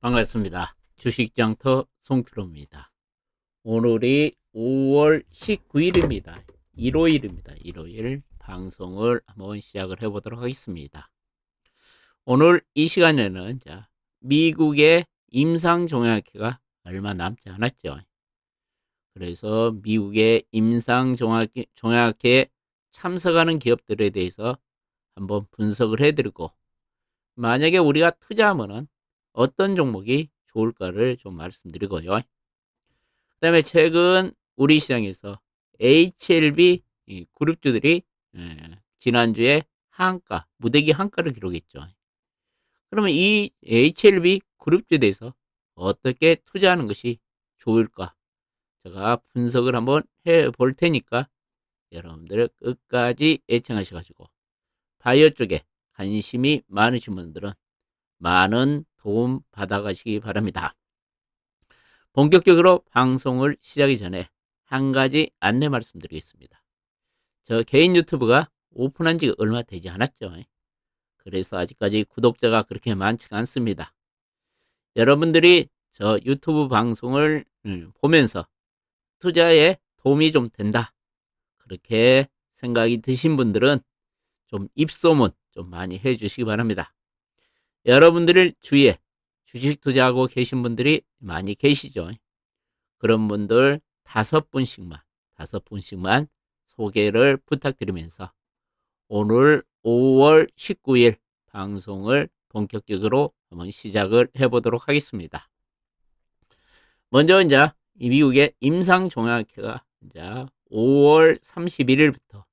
반갑습니다. 주식장터 송프로입니다. 오늘이 5월 19일입니다. 일요일입니다. 일요일 방송을 한번 시작을 해보도록 하겠습니다. 오늘 이 시간에는 미국의 임상종약회가 얼마 남지 않았죠. 그래서 미국의 임상종약회에 참석하는 기업들에 대해서 한번 분석을 해드리고, 만약에 우리가 투자하면은 어떤 종목이 좋을까를 좀 말씀드리고요. 그다음에 최근 우리 시장에서 HLB 그룹주들이 지난주에 한가, 무대기 한가를 기록했죠. 그러면 이 HLB 그룹주에 대해서 어떻게 투자하는 것이 좋을까? 제가 분석을 한번 해 볼 테니까 여러분들 끝까지 애청하셔가지고 바이오 쪽에 관심이 많으신 분들은 많은 도움 받아가시기 바랍니다. 본격적으로 방송을 시작하기 전에 한 가지 안내 말씀드리겠습니다. 저 개인 유튜브가 오픈한 지가 얼마 되지 않았죠. 그래서 아직까지 구독자가 그렇게 많지가 않습니다. 여러분들이 저 유튜브 방송을 보면서 투자에 도움이 좀 된다, 그렇게 생각이 드신 분들은 좀 입소문 좀 많이 해주시기 바랍니다. 여러분들 주위에 주식 투자하고 계신 분들이 많이 계시죠. 그런 분들 다섯 분씩만 소개를 부탁드리면서 오늘 5월 19일 방송을 본격적으로 한번 시작을 해보도록 하겠습니다. 먼저 이 미국의 임상종약회가 5월 31일부터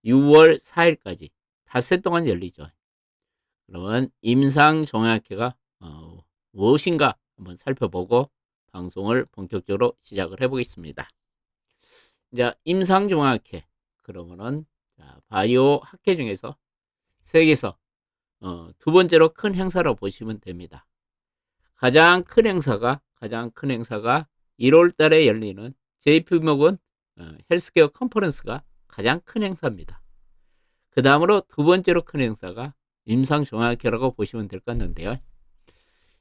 6월 4일까지 닷새 동안 열리죠. 그러면 임상종약회가 무엇인가 한번 살펴보고 방송을 본격적으로 시작을 해보겠습니다. 임상종약회, 그러면은 바이오 학회 중에서 세계에서 두 번째로 큰 행사라고 보시면 됩니다. 가장 큰 행사가 1월 달에 열리는 JP모건 헬스케어 컨퍼런스가 가장 큰 행사입니다. 그 다음으로 두 번째로 큰 행사가 임상종약회라고 보시면 될 것 같는데요.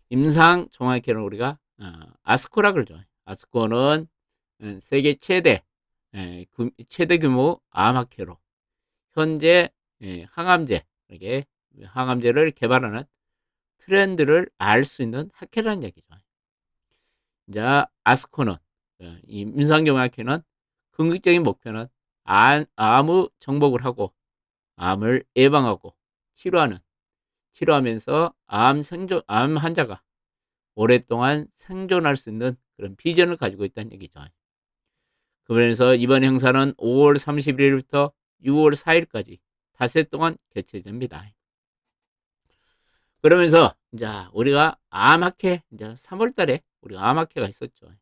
임상종약회는 우리가 아스코라 그러죠. 아스코는 세계 최대 규모 암학회로 현재 항암제, 이게 항암제를 개발하는 트렌드를 알 수 있는 학회라는 얘기죠. 아스코는 임상종약회는 궁극적인 목표는 암의 정복을 하고 암을 예방하고 치료하면서 암 환자가 오랫동안 생존할 수 있는 그런 비전을 가지고 있다는 얘기죠. 그러면서 이번 행사는 5월 31일부터 6월 4일까지 닷새 동안 개최됩니다. 그러면서 우리가 암학회 3월 달에 우리가 암학회가 있었죠.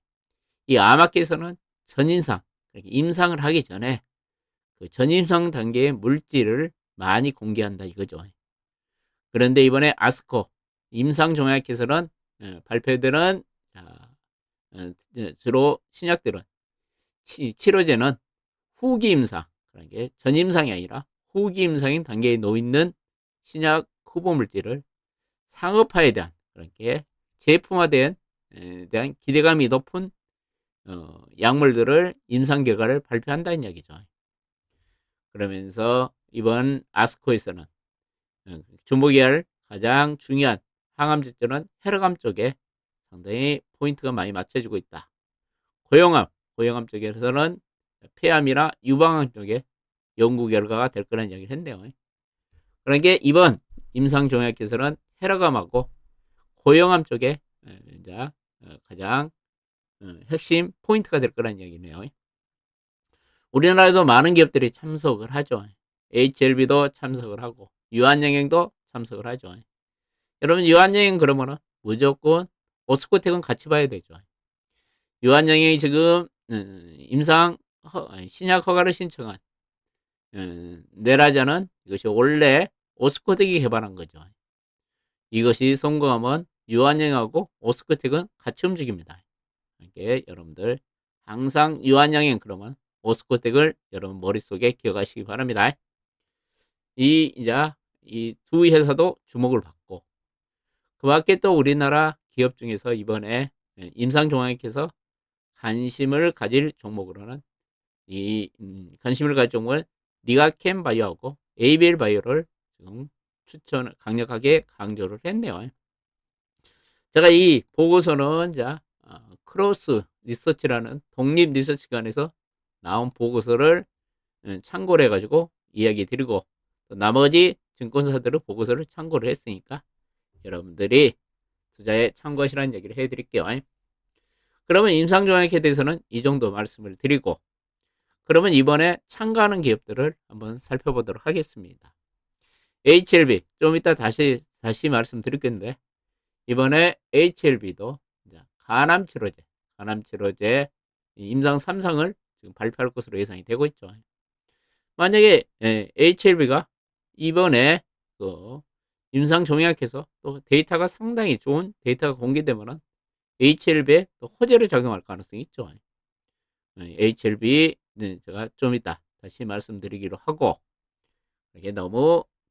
이 암학회에서는 전임상, 임상을 하기 전에 그 전임상 단계의 물질을 많이 공개한다 이거죠. 그런데 이번에 아스코 임상종약회에서는 발표되는 주로 신약들은 치료제는 후기 임상, 그런 게 전임상이 아니라 후기 임상인 단계에 놓여있는 신약 후보 물질을 상업화에 대한, 그런 게 제품화된 대한 기대감이 높은 약물들을 임상 결과를 발표한다는 이야기죠. 그러면서 이번 아스코에서는 주목해야 할 가장 중요한 항암제들은 혈액암 쪽에 상당히 포인트가 많이 맞춰지고 있다. 고형암 쪽에서는 폐암이나 유방암 쪽에 연구 결과가 될 거라는 이야기를 했네요. 그러니까 이번 임상종약에서는 혈액암하고 고형암 쪽에 가장 핵심 포인트가 될 거라는 이야기네요. 우리나라에도 많은 기업들이 참석을 하죠. HLB도 참석을 하고 유한영행도 참석을 하죠. 여러분, 유한영행 그러면은 무조건 오스코텍은 같이 봐야 되죠. 유한영행이 지금 신약 허가를 신청한 네라자는 이것이 원래 오스코텍이 개발한 거죠. 이것이 성공하면 유한영행하고 오스코텍은 같이 움직입니다. 이게 여러분들 항상 유한영행 그러면 오스코텍을 여러분 머릿속에 기억하시기 바랍니다. 이 두 회사도 주목을 받고, 그 밖에 또 우리나라 기업 중에서 이번에 임상종합에서 관심을 가질 종목으로는 관심을 가질 종목은 니가캠 바이오하고 ABL 바이오를 지금 강력하게 강조를 했네요. 제가 이 보고서는 크로스 리서치라는 독립 리서치관에서 나온 보고서를 참고를 해가지고 이야기 드리고, 또 나머지 증권사들의 보고서를 참고를 했으니까 여러분들이 투자에 참고하시라는 얘기를 해드릴게요. 그러면 임상종합에 대해서는 이 정도 말씀을 드리고, 그러면 이번에 참가하는 기업들을 한번 살펴보도록 하겠습니다. HLB 좀 이따 다시 말씀드릴 건데, 이번에 HLB도 간암치료제 임상 3상을 지금 발표할 것으로 예상이 되고 있죠. 만약에 HLB가 이번에 그 임상 종약해서 또 데이터가 상당히 좋은 데이터가 공개되면은 HLB에 또 호재를 적용할 가능성이 있죠. HLB 제가 좀 이따 다시 말씀드리기로 하고, 이게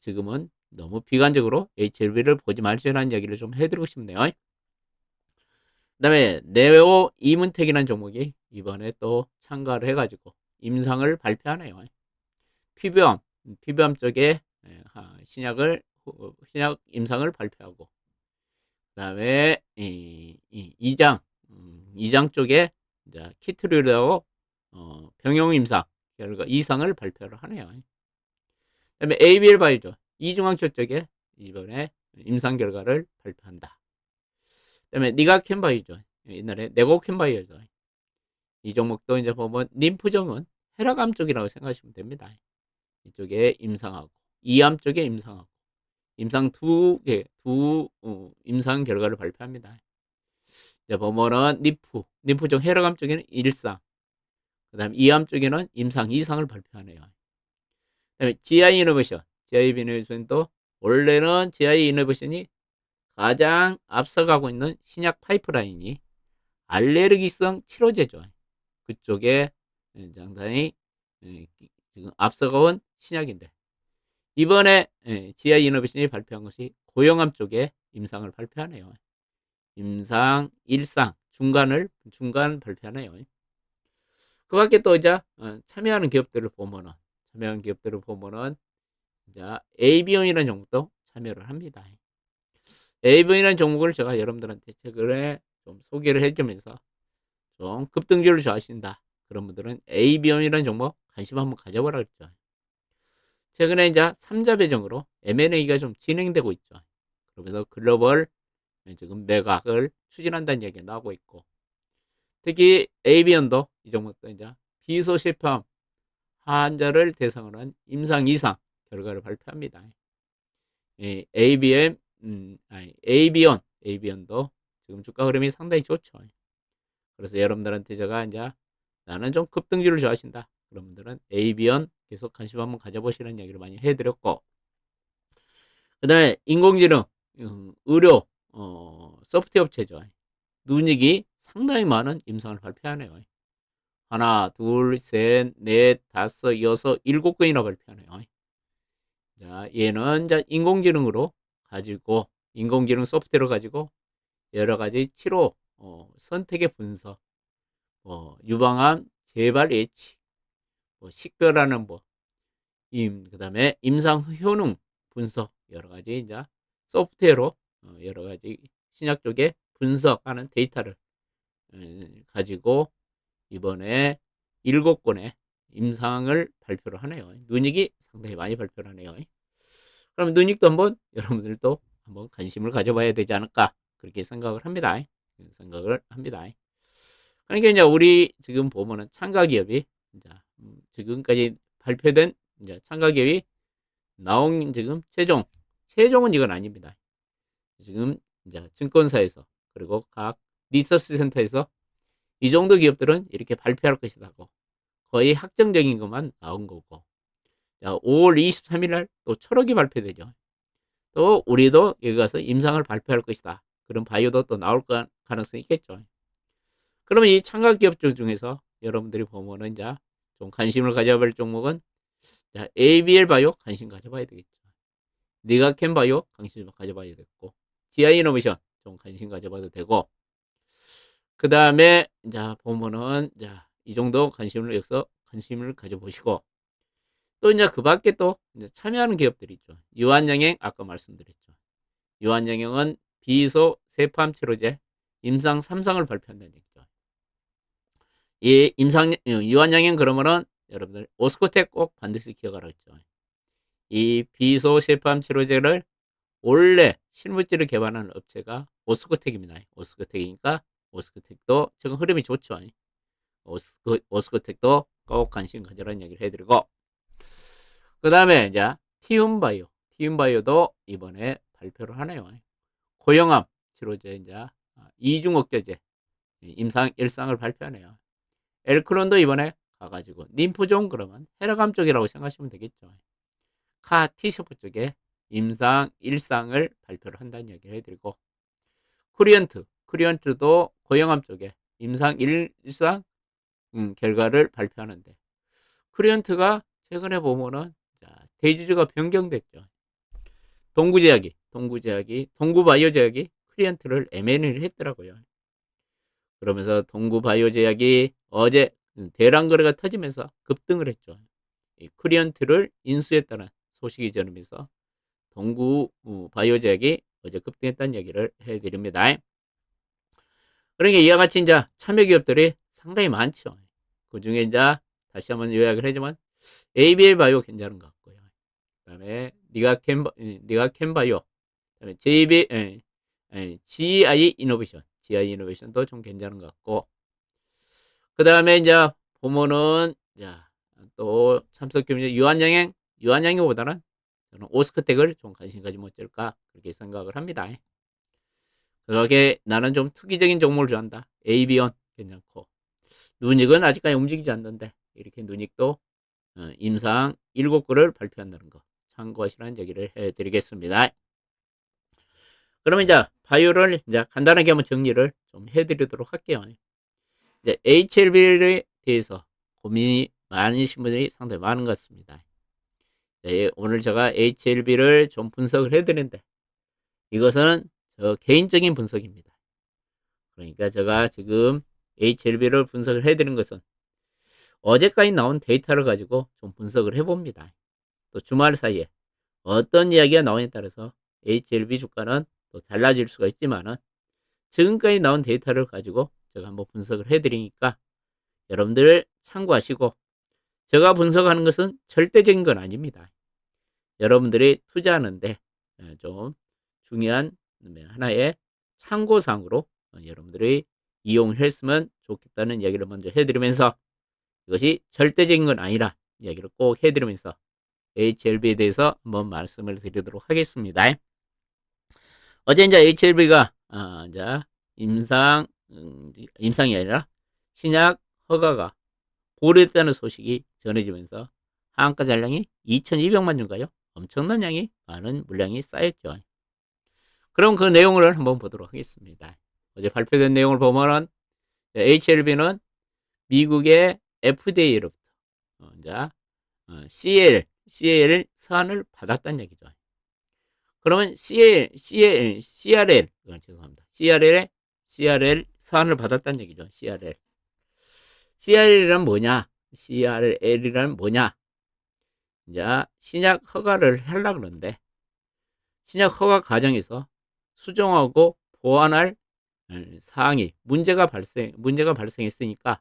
지금은 너무 비관적으로 HLB를 보지 말자는 얘기를 좀 해드리고 싶네요. 그 다음에 네오 이문텍이라는 종목이 이번에 또 참가를 해가지고 임상을 발표하네요. 피부암 쪽에 신약 임상을 발표하고, 그 다음에 이장 쪽에 키트류하고 병용 임상 결과 이상을 발표를 하네요. 그 다음에 ABL 바이오죠. 이중항체 쪽에 이번에 임상 결과를 발표한다. 그 다음에 니가캠 바이오죠. 옛날에 네고캠 바이오죠. 이 종목도 이제 보면 림프종은 혈압암 쪽이라고 생각하시면 됩니다. 이쪽에 임상하고 이암 쪽에 임상하고 임상 두 임상 결과를 발표합니다. 이제 보면은 림프종 혈압암 쪽에는 1상, 그 다음에 이암 쪽에는 임상 2상을 발표하네요. 그 다음에 GI 이노베이션도 원래는 GI 이노베이션이 가장 앞서가고 있는 신약 파이프라인이 알레르기성 치료제죠. 그쪽에 상당히 지금 앞서가온 신약인데, 이번에 GI 이노베이션이 발표한 것이 고형암 쪽에 임상을 발표하네요. 임상 1상 중간 발표하네요. 그 밖에 또 이제 참여하는 기업들을 보면은 이제 에이비온이라는 종목도 참여를 합니다. 에이비온이라는 종목을 제가 여러분들한테 최근에 좀 소개를 해주면서 좀 급등주를 좋아하신다 그런 분들은 에이비온이라는 종목 관심 한번 가져보라 그랬죠. 최근에 이제 3자 배정으로 M&A가 좀 진행되고 있죠. 그러면서 글로벌 지금 매각을 추진한다는 얘기가 나오고 있고, 특히 에이비언도 이 종목도 이제 비소시팜 환자를 대상으로 한 임상 2상 결과를 발표합니다. 에이비언도 지금 주가 흐름이 상당히 좋죠. 그래서 여러분들한테 제가 이제 나는 좀 급등주를 좋아하신다 그런 분들은 에이비언 계속 관심 한번 가져보시는 얘기를 많이 해드렸고, 그 다음에 인공지능 의료 소프트웨어 업체죠. 누닉이 상당히 많은 임상을 발표하네요. 하나, 둘, 셋, 넷, 다섯, 여섯, 7건이나 발표하네요. 자, 얘는 이제 인공지능 소프트웨어를 가지고 여러 가지 치료 선택의 분석, 유방암 재발 예측, 식별하는 그 다음에 임상 효능 분석, 여러 가지 이제 소프트웨어로 여러 가지 신약 쪽에 분석하는 데이터를 가지고 이번에 7건의 임상을 발표를 하네요. 누닉이 상당히 많이 발표를 하네요. 그럼 누닉도 한번 여러분들도 한번 관심을 가져봐야 되지 않을까 그렇게 생각을 합니다. 그러니까 이제 우리 지금 보면은 참가 기업이 지금까지 발표된 이제 참가 기업이 나온 지금 최종은 이건 아닙니다. 지금 이제 증권사에서 그리고 각 리서치 센터에서 이 정도 기업들은 이렇게 발표할 것이라고 거의 확정적인 것만 나온 거고, 자, 5월 23일 날 또 철학이 발표되죠. 또 우리도 여기 가서 임상을 발표할 것이다. 그런 바이오도 또 나올 가능성이 있겠죠. 그러면 이 참가 기업들 중에서 여러분들이 보면은 이제 좀 관심을 가져볼 종목은 ABL 바이오 관심 가져봐야 되겠죠. 니가캠 바이오 관심 가져봐야 되겠고, GI 이노베이션 좀 관심 가져봐도 되고, 그 다음에 이제 보면은 이 정도 관심을 가져보시고, 또 이제 그 밖에 또 이제 참여하는 기업들이 있죠. 유한양행 아까 말씀드렸죠. 유한양행은 비소 세팜 치료제 임상 3상을 발표한다는 얘기죠. 이 유한양행 그러면은 여러분들 오스코텍 꼭 반드시 기억하라 했죠. 이 비소 세팜 치료제를 원래 실물질을 개발하는 업체가 오스코텍입니다. 오스코텍이니까 오스코텍도 지금 흐름이 좋죠. 오스코텍도 꼭 관심 가져라는 얘기를 해드리고, 그 다음에 이제 티움바이오도 이번에 발표를 하네요. 고형암 치료제 이제 이중억제제 임상 1상을 발표하네요. 엘크론도 이번에 가가지고 림프종 그러면 혈액암 쪽이라고 생각하시면 되겠죠. 카 티셔프 쪽에 임상 1상을 발표를 한다는 얘기를 해드리고, 크리언트도 고형암 쪽에 임상 1상 결과를 발표하는데, 크리언트가 최근에 보면은 대주주가 변경됐죠. 동구바이오제약이 크리언트를 M&A를 했더라고요. 그러면서 동구바이오제약이 어제 대량 거래가 터지면서 급등을 했죠. 크리언트를 인수했다는 소식이 전하면서 동구바이오제약이 어제 급등했다는 얘기를 해드립니다. 그러니까 이와 같이 이제 참여 기업들이 상당히 많죠. 그 중에 이제 다시 한번 요약을 해주면 ABL 바이오 괜찮은 것 같고요. 그다음에 니가캔바이오, 그다음에 GI 이노베이션도 좀 괜찮은 것 같고, 그다음에 이제 보면은 또 참석 기업이 유한양행보다는 저는 오스크텍을 좀 관심 가지면 어쩔까 그렇게 생각을 합니다. 그렇게 나는 좀 투기적인 종목을 좋아한다. AB온 괜찮고, 누닉은 아직까지 움직이지 않는데 이렇게 누닉도 임상 7건을 발표한다는 거 참고하시라는 얘기를 해드리겠습니다. 그러면 이제 바이오를 이제 간단하게 한번 정리를 좀 해드리도록 할게요. 이제 HLB에 대해서 고민이 많으신 분들이 상당히 많은 것 같습니다. 네, 오늘 제가 HLB를 좀 분석을 해드리는데 이것은 저 개인적인 분석입니다. 그러니까 제가 지금 HLB를 분석을 해드린 것은 어제까지 나온 데이터를 가지고 좀 분석을 해봅니다. 또 주말 사이에 어떤 이야기가 나오냐에 따라서 HLB 주가는 또 달라질 수가 있지만은 지금까지 나온 데이터를 가지고 제가 한번 분석을 해드리니까 여러분들 참고하시고, 제가 분석하는 것은 절대적인 건 아닙니다. 여러분들이 투자하는데 좀 중요한 하나의 참고사항으로 여러분들이 이용을 했으면 좋겠다는 이야기를 먼저 해드리면서, 이것이 절대적인 건 아니라 이야기를 꼭 해드리면서 HLB에 대해서 한번 말씀을 드리도록 하겠습니다. 어제 이제 HLB가 이제 임상이 아니라 신약 허가가 보류됐다는 소식이 전해지면서 하한가 잔량이 2,200만 주인가요? 엄청난 양이 많은 물량이 쌓였죠. 그럼 그 내용을 한번 보도록 하겠습니다. 어제 발표된 내용을 보면은 HLB는 미국의 FDA로부터 CL 사안을 받았다는 얘기죠. 그러면 CRL 사안을 받았다는 얘기죠. CRL이란 뭐냐? CRL이란 뭐냐? 이제 신약 허가를 하려고 그러는데, 신약 허가 과정에서 수정하고 보완할 사항이 문제가 발생했으니까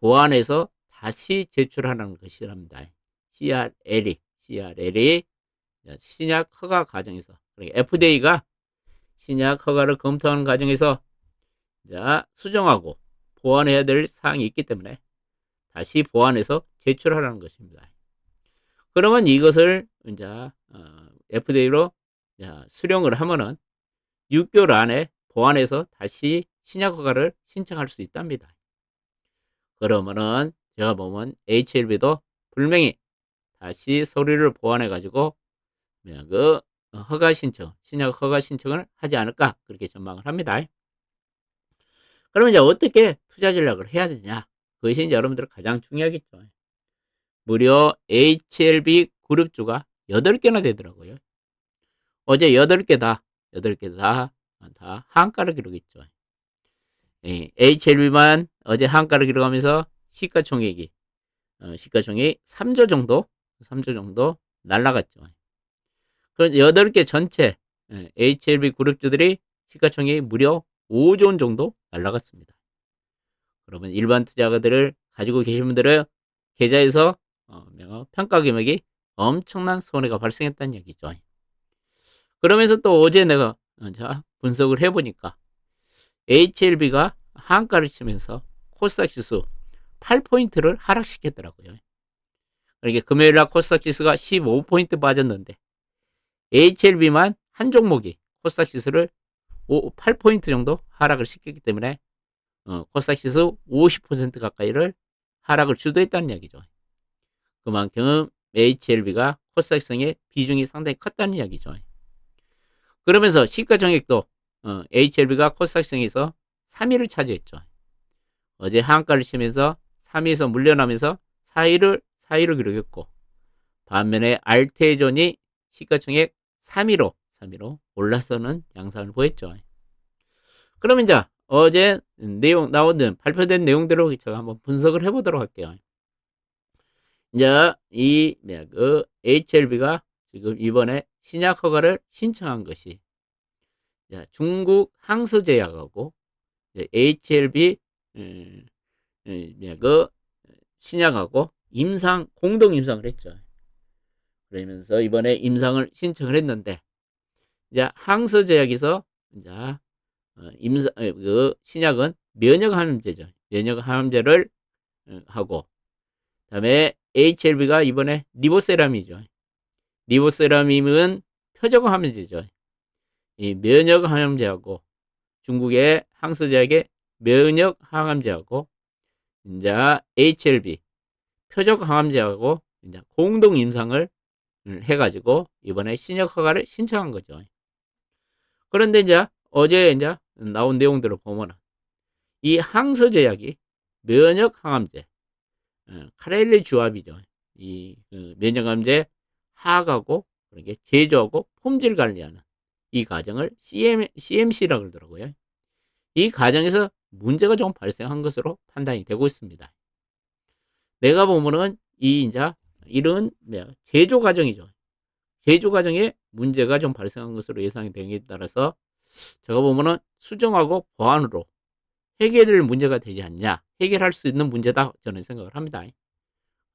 보완해서 다시 제출하는 것이랍니다. CRL이 신약 허가 과정에서, 그러니까 FDA가 신약 허가를 검토하는 과정에서 수정하고 보완해야 될 사항이 있기 때문에 다시 보완해서 제출하라는 것입니다. 그러면 이것을 이제 FDA로 수령을 하면은 6개월 안에 보완해서 다시 신약 허가를 신청할 수 있답니다. 그러면은 제가 보면 HLB도 분명히 다시 서류를 보완해 가지고 그 신약 허가 신청을 하지 않을까 그렇게 전망을 합니다. 그러면 이제 어떻게 투자 전략을 해야 되냐? 그것이 이제 여러분들 가장 중요하겠죠. 무려 HLB 그룹주가 8개나 되더라고요. 어제 8개 다 다 하한가를 기록했죠. HLB만 어제 하한가를 기록하면서 시가총액이 3조 정도 날라갔죠. 그럼 8개 전체 HLB 그룹주들이 시가총액이 무려 5조 원 정도 날라갔습니다. 그러면 일반 투자가들을 가지고 계신 분들은 계좌에서 평가 금액이 엄청난 손해가 발생했다는 얘기죠. 그러면서 또 어제 내가 분석을 해보니까 HLB가 하한가를 치면서 코스닥 지수 8포인트를 하락시켰더라고요. 그러니까 금요일날 코스닥 지수가 15포인트 빠졌는데 HLB만 한 종목이 코스닥 지수를 8포인트 정도 하락을 시켰기 때문에 코스닥 지수 50% 가까이를 하락을 주도했다는 이야기죠. 그만큼 HLB가 코스닥성의 비중이 상당히 컸다는 이야기죠. 그러면서 시가총액도 HLB가 코스닥성에서 3위를 차지했죠. 어제 하한가를 치면서 3위에서 물러나면서 4위를 기록했고, 반면에 알테존이 시가총액 3위로 올라서는 양상을 보였죠. 그러면 이제 어제 발표된 내용대로 제가 한번 분석을 해보도록 할게요. 이제 HLB가 지금 이번에 신약 허가를 신청한 것이 중국 항서제약하고 HLB 신약하고 공동 임상을 했죠. 그러면서 이번에 임상을 신청을 했는데, 이제 항서제약에서 이제 신약은 면역항암제죠. 면역항암제를 하고, 그다음에 HLB가 이번에 니보세라믹이죠. 니보세라믹은 표적항암제죠. 이 면역항암제하고 중국의 항서제약의 면역항암제하고 이제 HLB 표적항암제하고 이제 공동 임상을 해가지고 이번에 신약 허가를 신청한 거죠. 그런데 이제 어제 이제 나온 내용들을 보면 이 항서제약이 면역항암제 카렐리 주압이죠. 이 면역항암제 하악하고 그렇게 제조하고 품질 관리하는 이 과정을 CMC라고 그러더라고요. 이 과정에서 문제가 좀 발생한 것으로 판단이 되고 있습니다. 내가 보면은 이런 제조 과정이죠. 제조 과정에 문제가 좀 발생한 것으로 예상이 되기에 따라서 제가 보면은 수정하고 보완으로 해결될 문제가 되지 않냐, 해결할 수 있는 문제다 저는 생각을 합니다.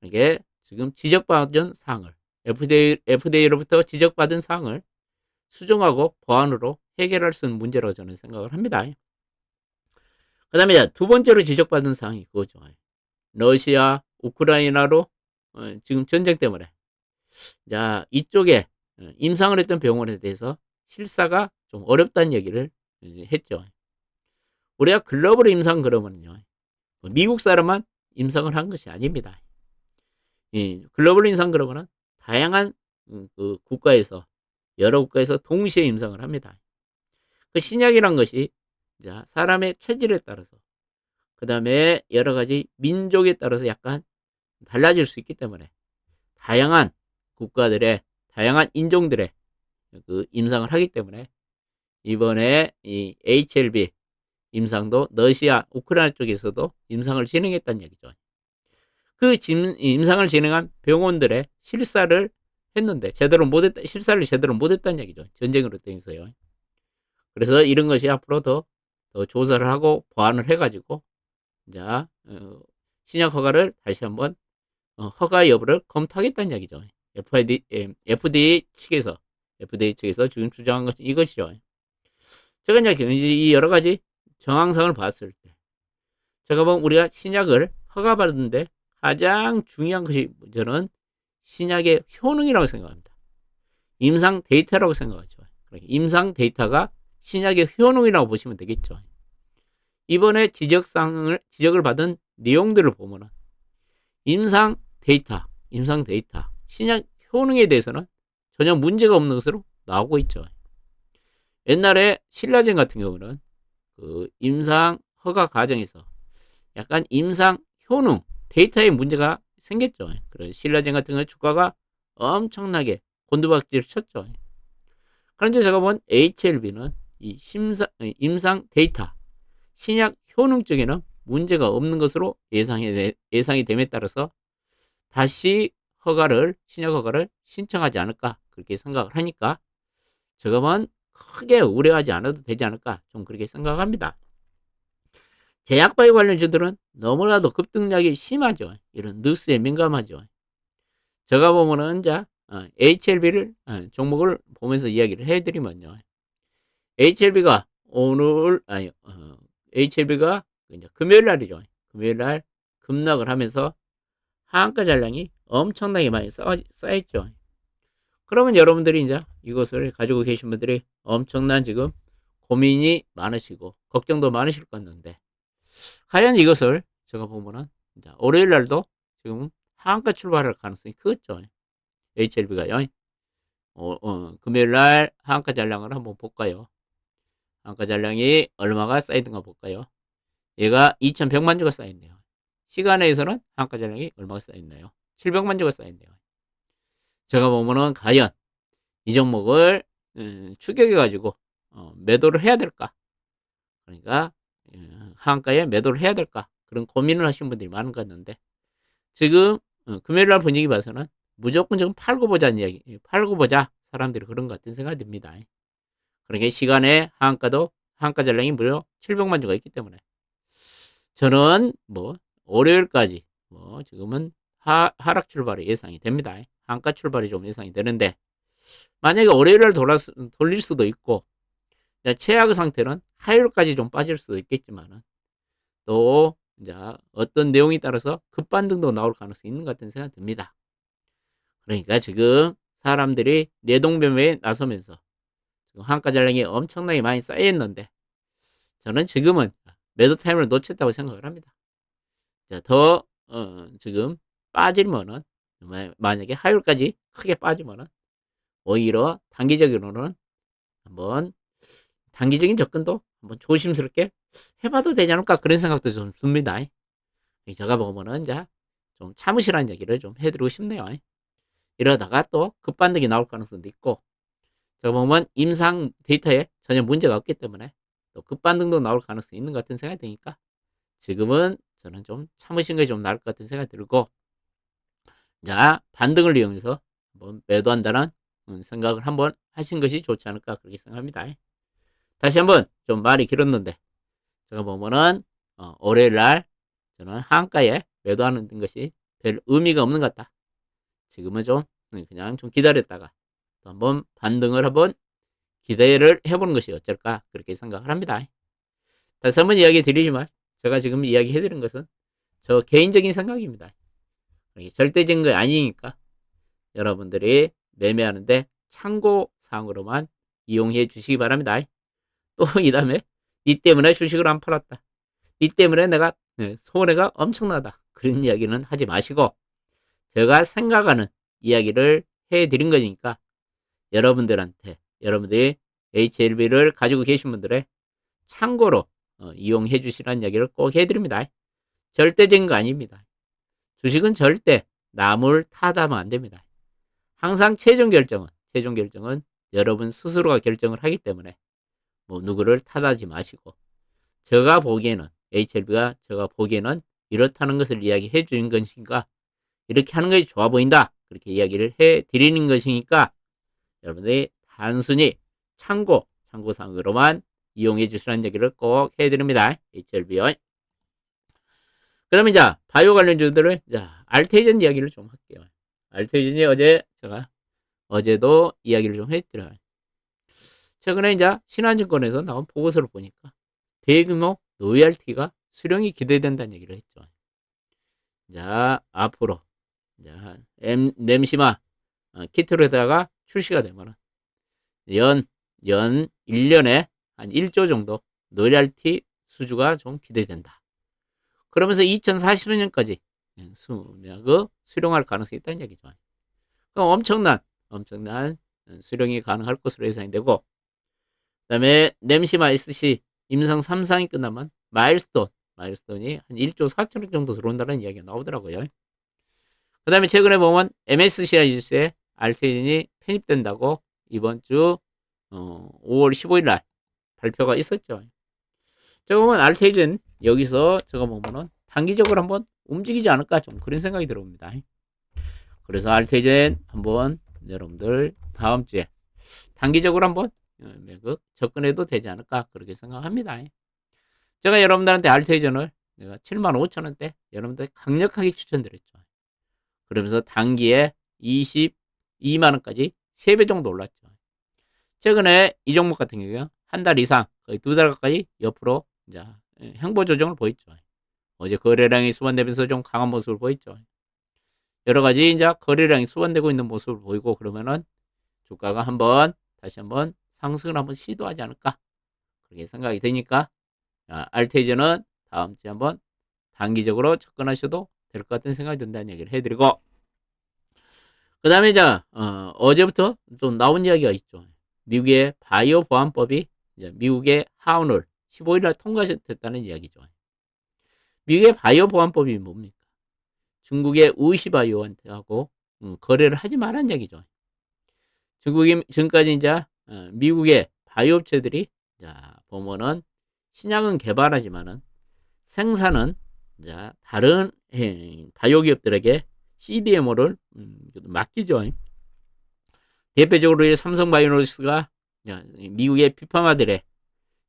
이게 지금 지적받은 사항을 FDA로부터 지적받은 사항을 수정하고 보완으로 해결할 수 있는 문제라고 저는 생각을 합니다. 그 다음에 두 번째로 지적받은 사항이 그거죠. 러시아, 우크라이나로 지금 전쟁 때문에 이쪽에 임상을 했던 병원에 대해서 실사가 좀 어렵다는 얘기를 했죠. 우리가 글로벌 임상 그러면요, 미국 사람만 임상을 한 것이 아닙니다. 글로벌 임상 그러면은 다양한 그 국가에서 여러 국가에서 동시에 임상을 합니다. 그 신약이란 것이 사람의 체질에 따라서, 그 다음에 여러 가지 민족에 따라서 약간 달라질 수 있기 때문에 다양한 국가들의 다양한 인종들의 그 임상을 하기 때문에 이번에 이 HLB 임상도 러시아, 우크라이나 쪽에서도 임상을 진행했다는 얘기죠. 그 임상을 진행한 병원들의 실사를 했는데 실사를 제대로 못했다는 얘기죠. 전쟁으로 인해서요. 그래서 이런 것이 앞으로 더 조사를 하고 보완을 해가지고 신약 허가를 다시 한번 허가 여부를 검토하겠다는 얘기죠. FDA 측에서 지금 주장한 것이 이것이죠. 제가 이제 이 여러 가지 정황상을 봤을 때, 제가 보면 우리가 신약을 허가받는데 가장 중요한 것이 저는 신약의 효능이라고 생각합니다. 임상 데이터라고 생각하죠. 임상 데이터가 신약의 효능이라고 보시면 되겠죠. 이번에 지적을 받은 내용들을 보면 임상 데이터, 신약 효능에 대해서는 전혀 문제가 없는 것으로 나오고 있죠. 옛날에 신라젠 같은 경우는 그 임상 허가 과정에서 약간 임상 효능 데이터에 문제가 생겼죠. 그래서 신라젠 같은 경우 주가가 엄청나게 곤두박질을 쳤죠. 그런데 제가 본 HLB는 이 임상 데이터, 신약 효능 쪽에는 문제가 없는 것으로 예상이 됨에 따라서 다시 신약 허가를 신청하지 않을까 그렇게 생각을 하니까 저거만 크게 우려하지 않아도 되지 않을까 좀 그렇게 생각합니다. 제약바이오 관련주들은 너무나도 급등락이 심하죠. 이런 뉴스에 민감하죠. 제가 보면은 이제 HLB를 종목을 보면서 이야기를 해드리면요. HLB가 HLB가 이제 금요일 날이죠. 금요일 날 급락을 하면서 하한가 잔량이 엄청나게 많이 쌓였죠. 그러면 여러분들이 이제 이것을 가지고 계신 분들이 엄청난 지금 고민이 많으시고 걱정도 많으실 것 같는데 과연 이것을 제가 보면은 이제 월요일 날도 지금 하한가 출발할 가능성이 크죠. HLB가요. 금요일 날 하한가 잔량을 한번 볼까요? 하한가 잔량이 얼마가 쌓이든가 볼까요? 얘가 2100만 주가 쌓였네요. 시간에서는 하한가 잔량이 얼마가 쌓였나요? 700만 주가 쌓였네요. 제가 보면은 과연 이 종목을 추격해 가지고 매도를 해야 될까? 그러니까 하한가에 매도를 해야 될까? 그런 고민을 하신 분들이 많은 것 같는데 지금 금요일 날 분위기 봐서는 무조건 지금 팔고 보자는 이야기, 팔고 보자 사람들이 그런 것 같은 생각이 듭니다. 그러니까 시간에 하한가 잔량이 무려 700만 주가 있기 때문에 저는 뭐 월요일까지 뭐 지금은 하락 출발이 예상이 됩니다. 한가 출발이 좀 예상이 되는데 만약에 월요일날 돌릴 수도 있고 최악의 상태는 화요일까지 좀 빠질 수도 있겠지만은 또 이제 어떤 내용에 따라서 급반등도 나올 가능성이 있는 것 같은 생각이 듭니다. 그러니까 지금 사람들이 내동매매에 나서면서 지금 한가 잔량이 엄청나게 많이 쌓여있는데 저는 지금은 매도 타임을 놓쳤다고 생각을 합니다. 더 지금 빠지면은 만약에 하율까지 크게 빠지면은 오히려 단기적으로는 한번 단기적인 접근도 한번 조심스럽게 해봐도 되지 않을까 그런 생각도 좀 듭니다. 제가 보면은 이제 좀 참으시라는 얘기를 좀 해드리고 싶네요. 이러다가 또 급반등이 나올 가능성도 있고 제가 보면 임상 데이터에 전혀 문제가 없기 때문에 또 급반등도 나올 가능성이 있는 것 같은 생각이 드니까 지금은 저는 좀 참으신 게 좀 나을 것 같은 생각이 들고 자 반등을 이용해서 한번 매도한다는 생각을 한번 하신 것이 좋지 않을까 그렇게 생각합니다. 다시 한번 좀 말이 길었는데 제가 보면은 월요일 날 저는 하한가에 매도하는 것이 별 의미가 없는 것 같다. 지금은 좀 그냥 좀 기다렸다가 또 한번 반등을 한번 기대를 해보는 것이 어쩔까 그렇게 생각을 합니다. 다시 한번 이야기 드리지만 제가 지금 이야기 해드린 것은 저 개인적인 생각입니다. 절대적인 거 아니니까 여러분들이 매매하는데 참고사항으로만 이용해 주시기 바랍니다. 또 이 다음에 니 때문에 주식을 안 팔았다. 니 때문에 내가 손해가 엄청나다. 그런 이야기는 하지 마시고 제가 생각하는 이야기를 해드린 거니까 여러분들이 HLB를 가지고 계신 분들의 참고로 이용해 주시라는 이야기를 꼭 해드립니다. 절대적인 거 아닙니다. 주식은 절대 남을 탓하면 안 됩니다. 항상 최종 결정은 여러분 스스로가 결정을 하기 때문에 뭐 누구를 탓하지 마시고 제가 보기에는 이렇다는 것을 이야기해 주는 것이니까 이렇게 하는 것이 좋아 보인다 그렇게 이야기를 해 드리는 것이니까 여러분들이 단순히 참고사항으로만 이용해 주시라는 얘기를 꼭 해드립니다. HLB요. 그러면 이제 바이오 관련주들을 알테이전 이야기를 좀 할게요. 알테이전이 어제도 이야기를 좀 했더라. 최근에 이제 신한증권에서 나온 보고서를 보니까 대규모 로열티가 수령이 기대된다는 얘기를 했죠. 자, 앞으로 넴시마 키트로다가 출시가 되면 연 1년에 한 1조 정도 로열티 수주가 좀 기대된다. 그러면서 2040년까지 수령할 가능성이 있다는 얘기죠. 그럼 엄청난 수령이 가능할 것으로 예상이 되고 그다음에 넴시마 SC 임상 3상이 끝나면 마일스톤이 한 1조 4천억 정도 들어온다는 이야기가 나오더라고요. 그 다음에 최근에 보면 MSCI 지수에 알테인이 편입된다고 이번 주 5월 15일 날 발표가 있었죠. 저거 보면 알테이젠 여기서 저거 보면은 단기적으로 한번 움직이지 않을까 좀 그런 생각이 들어옵니다. 그래서 알테이젠 한번 여러분들 다음 주에 단기적으로 한번 접근해도 되지 않을까 그렇게 생각합니다. 제가 여러분들한테 알테이전을 내가 75,000원대 여러분들 강력하게 추천드렸죠. 그러면서 단기에 22만원까지 3배 정도 올랐죠. 최근에 이 종목 같은 경우에 한 달 이상 거의 2달 가까이 옆으로 이제 행보 조정을 보였죠. 어제 거래량이 수반되면서 좀 강한 모습을 보였죠. 여러 가지 이제 거래량이 수반되고 있는 모습을 보이고 그러면은 주가가 한번 다시 한번 상승을 한번 시도하지 않을까 그렇게 생각이 되니까 알테이전은 다음 주에 한번 단기적으로 접근하셔도 될 것 같은 생각이 든다는 얘기를 해드리고 그 다음에 이제 어제부터 좀 나온 이야기가 있죠. 미국의 바이오 보안법이 이제 미국의 하원을 15일날 통과됐다는 이야기죠. 미국의 바이오 보안법이 뭡니까? 중국의 우시바이오한테하고 거래를 하지 말란 얘기죠. 중국이 지금까지 이제 미국의 바이오 업체들이 자 보면은 신약은 개발하지만은 생산은 이제 다른 바이오 기업들에게 CDMO를 맡기죠. 대표적으로 삼성바이오로스가 미국의 피파마들의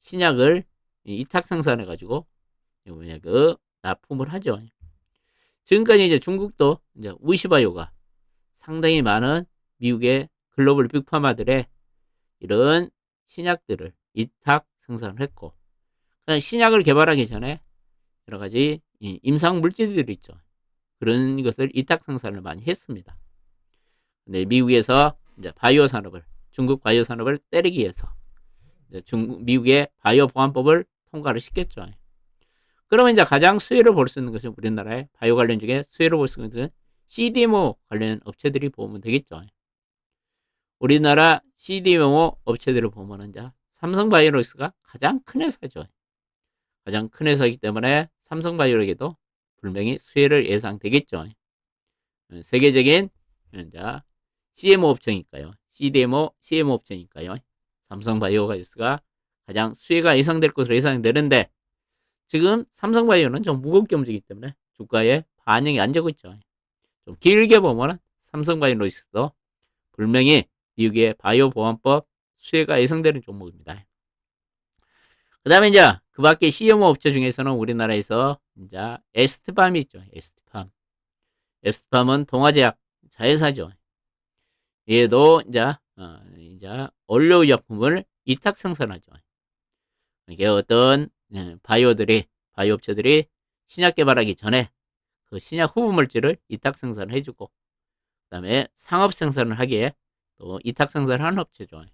신약을 이탁 생산해 가지고 그 납품을 하죠. 지금까지 이제 중국도 이제 우시바이오가 상당히 많은 미국의 글로벌 빅파마들의 이런 신약들을 이탁 생산을 했고 신약을 개발하기 전에 여러 가지 임상 물질들이 있죠. 그런 것을 이탁 생산을 많이 했습니다. 근데 미국에서 이제 바이오 산업을 중국 바이오 산업을 때리기 위해서 미국의 바이오 보안법을 통과를 시켰죠. 그러면 이제 가장 수혜를 볼 수 있는 것은 우리나라의 바이오 관련 중에 수혜를 볼 수 있는 것은 CDMO 관련 업체들이 보면 되겠죠. 우리나라 CDMO 업체들을 보면 이제 삼성바이오로스가 가장 큰 회사죠. 가장 큰 회사이기 때문에 삼성바이오에게도 분명히 수혜를 예상되겠죠. 세계적인 이제 CMO 업체니까요. CMO 업체니까요. 삼성바이오가 가장 수혜가 예상될 것으로 예상되는데 지금 삼성바이오는 좀 무겁게 움직이기 때문에 주가에 반영이 안 되고 있죠. 좀 길게 보면 삼성바이오로스도 분명히 미국의 바이오 보안법 수혜가 예상되는 종목입니다. 그 다음에 이제 그 밖에 CMO 업체 중에서는 우리나라에서 이제 에스트팜이 있죠. 에스트팜은 동아제약 자회사죠. 얘도 이제 원료의약품을 이탁 생산하죠. 이게 어떤 바이오 업체들이 신약 개발하기 전에 그 신약 후보 물질을 이탁 생산을 해주고 그다음에 상업 생산을 하기에 또 이탁 생산을 하는 업체죠.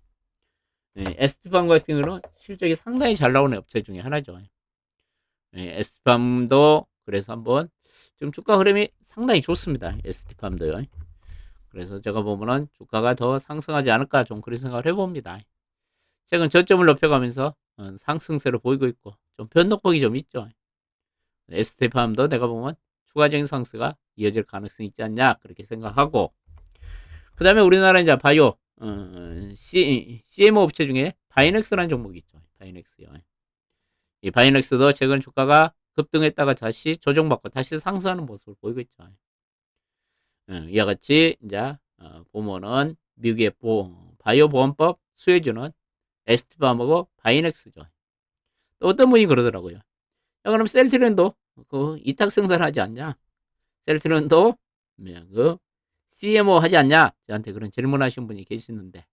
에스트팜 같은 경우는 실적이 상당히 잘 나오는 업체 중에 하나죠. 에스트팜도 그래서 한번 지금 주가 흐름이 상당히 좋습니다. 에스트팜도요. 그래서 제가 보면은 주가가 더 상승하지 않을까 좀 그런 생각을 해봅니다. 최근 저점을 높여가면서 상승세를 보이고 있고 좀 변동폭이 좀 있죠. 에스테팜도 내가 보면 추가적인 상승가 이어질 가능성이 있지 않냐 그렇게 생각하고 그 다음에 우리나라 이제 바이오 CMO 업체 중에 바이넥스라는 종목이 있죠. 바이넥스요. 이 바이넥스도 최근 주가가 급등했다가 다시 조정받고 다시 상승하는 모습을 보이고 있죠. 이와 같이 이제 보면은 미국의 바이오 보안법 수혜주는 에스트팜하고 바이넥스죠. 또 어떤 분이 그러더라고요. 야, 그럼 셀트리온도 그 이탁 생산하지 않냐? 셀트리온도 그 CMO 하지 않냐? 저한테 그런 질문하신 분이 계시는데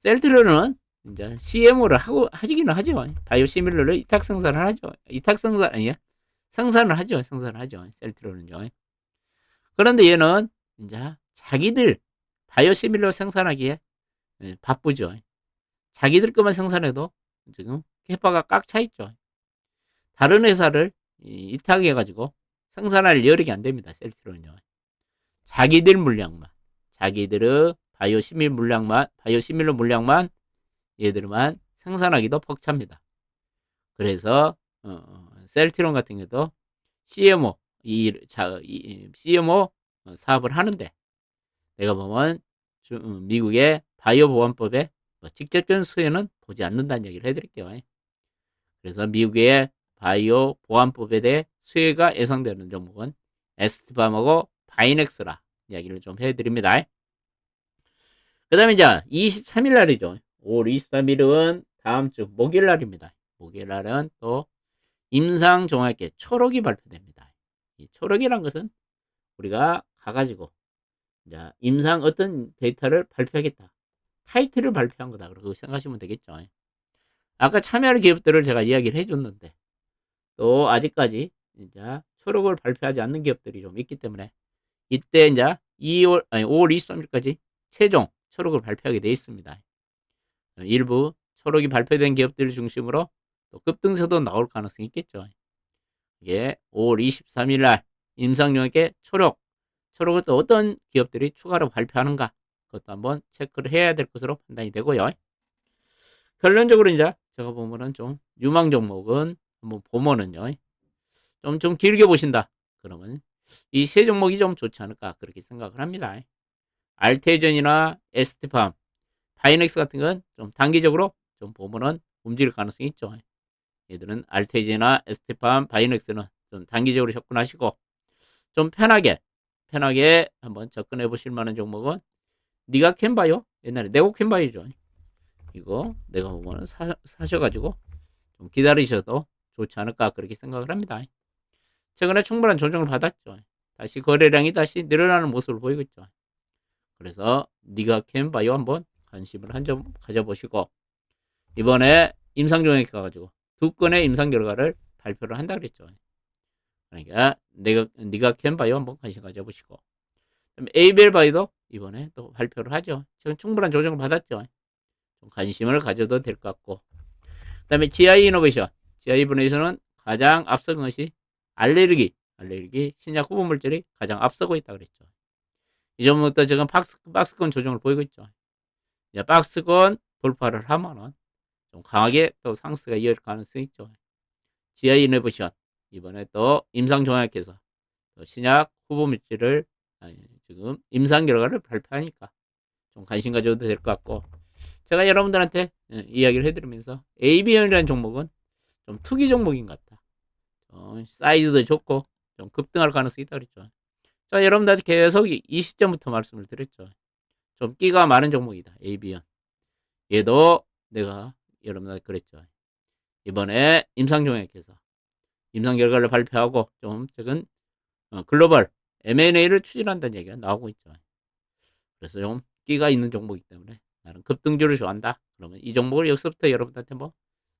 셀트리온은 이제 CMO를 하기는 하죠. 바이오 시밀러를 이탁 생산을 하죠. 이탁 생산 아니야? 생산을 하죠. 셀트리온은요. 그런데 얘는 이제 자기들 바이오 시밀러 생산하기에 바쁘죠. 자기들 것만 생산해도 지금 캐파가 꽉 차 있죠. 다른 회사를 이탁해가지고 생산할 여력이 안 됩니다. 셀트리온은요. 자기들 물량만, 자기들의 바이오 시밀러 물량만 얘들만 생산하기도 벅찹니다. 그래서 셀트리온 같은 경우도 CMO CMO 사업을 하는데 내가 보면 미국의 바이오 보안법에 직접적인 수혜는 보지 않는다는 얘기를 해드릴게요. 그래서 미국의 바이오 보안법에 대해 수혜가 예상되는 종목은 에스티밤하고 바이넥스라 이야기를 좀 해드립니다. 그 다음에 이제 23일 날이죠. 5월 23일은 다음 주 목요일 날입니다. 목요일 날은 또 임상종합계 초록이 발표됩니다. 이 초록이란 것은 우리가 가가지고 이제 임상 어떤 데이터를 발표하겠다. 타이틀을 발표한 거다. 그렇게 생각하시면 되겠죠. 아까 참여하는 기업들을 제가 이야기를 해줬는데 또 아직까지 이제 초록을 발표하지 않는 기업들이 좀 있기 때문에 이때 이제 5월 23일까지 최종 초록을 발표하게 되어 있습니다. 일부 초록이 발표된 기업들을 중심으로 또 급등세도 나올 가능성이 있겠죠. 이게 5월 23일 날 임상용액의 초록을 또 어떤 기업들이 추가로 발표하는가 그것도 한번 체크를 해야 될 것으로 판단이 되고요. 결론적으로 이제 제가 보면은 좀 유망 종목은 한번 보면은요. 좀 길게 보신다. 그러면 이 세 종목이 좀 좋지 않을까 그렇게 생각을 합니다. 알테전이나 에스티팜, 파이넥스 같은 건 좀 단기적으로 좀 보면은 움직일 가능성이 있죠. 얘들은 알테전이나 에스티팜, 바이넥스는 좀 단기적으로 접근하시고 좀 편하게 한번 접근해 보실 만한 종목은 니가캔바이오 옛날에 네고캔바이오죠. 이거 내가 보면은 사셔가지고 좀 기다리셔도 좋지 않을까 그렇게 생각을 합니다. 최근에 충분한 조정을 받았죠. 다시 거래량이 다시 늘어나는 모습을 보이고 있죠. 그래서 니가캔바이오 한번 관심을 한 점 가져보시고 이번에 임상종액 가가지고 2건의 임상 결과를 발표를 한다 그랬죠. 그러니까 니가캔바이오 한번 관심 가져보시고 에이벨바이도 이번에 또 발표를 하죠. 지금 충분한 조정을 받았죠. 좀 관심을 가져도 될 것 같고 그 다음에 GI 이노베이션은 가장 앞선 것이 알레르기 신약 후보 물질이 가장 앞서고 있다 그랬죠. 이 점부터 지금 박스권 조정을 보이고 있죠. 이제 박스권 돌파를 하면은 좀 강하게 또 상승가 이어질 가능성이 있죠. GI 이노베이션 이번에 또 임상종약에서 또 신약 후보 물질을 지금 임상 결과를 발표하니까 좀 관심 가져도 될 것 같고 제가 여러분들한테 이야기를 해드리면서 ABion이라는 종목은 좀 투기 종목인 것 같다. 사이즈도 좋고 좀 급등할 가능성이 있다 그랬죠. 자, 여러분들한테 계속 이 시점부터 말씀을 드렸죠. 좀 끼가 많은 종목이다. ABion. 얘도 내가 여러분한테 그랬죠. 이번에 임상종액에서 임상 결과를 발표하고 좀 최근 글로벌 M&A를 추진한다는 얘기가 나오고 있죠. 그래서 좀 끼가 있는 종목이기 때문에 나는 급등주를 좋아한다. 그러면 이 종목을 여기서부터 여러분한테 뭐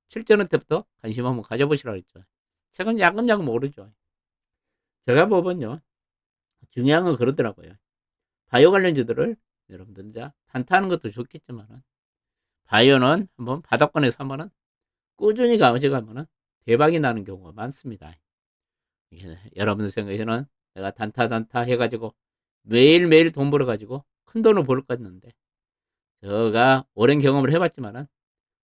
7전원 때부터 관심 한번 가져보시라고 했죠. 최근 야금야금 오르죠. 제가 보면요. 중요한 건 그러더라고요. 바이오 관련주들을 여러분들 이제 단타하는 것도 좋겠지만 바이오는 한번 바닥권에서 한번은 꾸준히 가져가면은 대박이 나는 경우가 많습니다. 여러분들 생각에는 내가 단타 해가지고 매일매일 돈 벌어가지고 큰 돈을 벌 것 같는데 제가 오랜 경험을 해봤지만은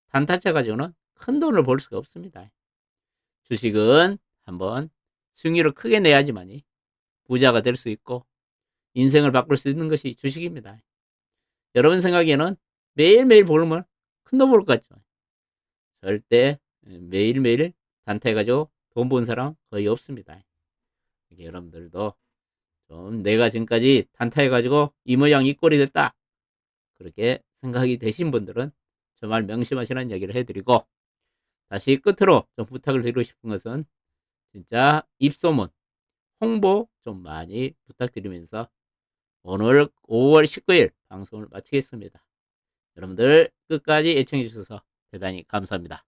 단타차 가지고는 큰 돈을 벌 수가 없습니다. 주식은 한번 수익률을 크게 내야지만이 부자가 될 수 있고 인생을 바꿀 수 있는 것이 주식입니다. 여러분 생각에는 매일매일 벌면 큰 돈 벌 것 같죠? 절대 매일매일 단타해가지고 돈 번 사람 거의 없습니다. 여러분들도 좀 내가 지금까지 단타해가지고 이 모양 이 꼴이 됐다. 그렇게 생각이 되신 분들은 정말 명심하시라는 얘기를 해드리고 다시 끝으로 좀 부탁을 드리고 싶은 것은 진짜 입소문, 홍보 좀 많이 부탁드리면서 오늘 5월 19일 방송을 마치겠습니다. 여러분들 끝까지 애청해 주셔서 대단히 감사합니다.